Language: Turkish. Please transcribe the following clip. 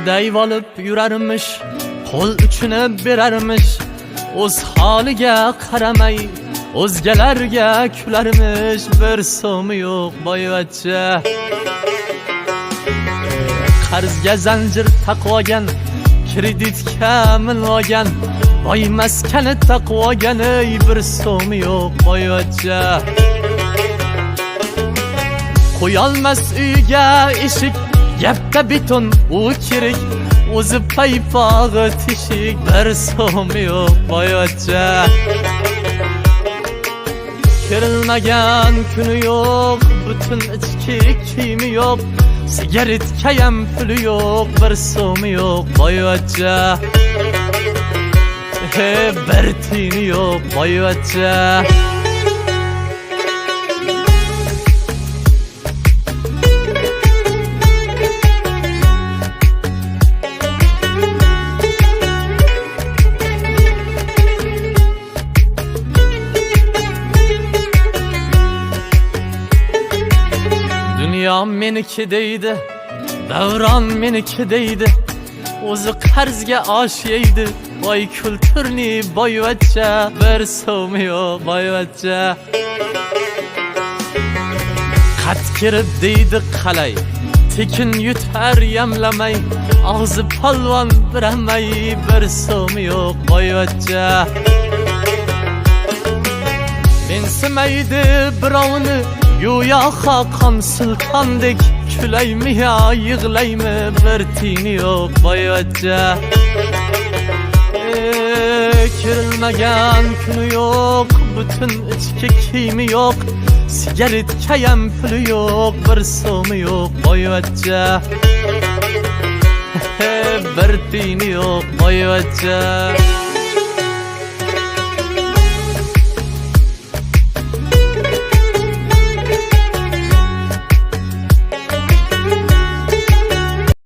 Qirday olib yurarmish, qo'l uchini berarmish, o'z holiga qaramay o'zgalarga kularmish. Bir so'mi yo'q boyvachcha. Qarzga zanjir taqvogan, kreditga minlogan, boy maskani taqvogan, bir so'mi yo'q boyvachcha. Qo'yolmas uyga eshik, gapda beton u kerak, o'zi paypog'i teshik. Bir so'mi yo'q boyvachcha. Kirilmagan kuni yo'q, butun ichki kiyimi yo'q, sigaretkayam puli yo'q. Bir so'mi yo'q boyvachcha. Bir tiyini yo'q boyvachcha. Dünya meniki deydi, davron meniki deydi, o'zi qarzga osh yeydi. Voy kulturni boyvachcha. Bir so'mi yo'q boyvachcha. Qat kirib deydi qalay, tekin yutar yamlamay, og'zi polvon biramay. Bir so'mi yo'q boyvachcha. Mensimaydi birovni, go'yo Xoqon sultondek, kulaymi yo yig'laymi? Bir tiyini yo'q boyvachcha. Kirilmagan kuni yo'q, butun ichki kiyimi yo'q, sigaretkayam puli yo'q. Bir so'mi yo'q boyvachcha. Bir tiyini yo'q boyvachcha.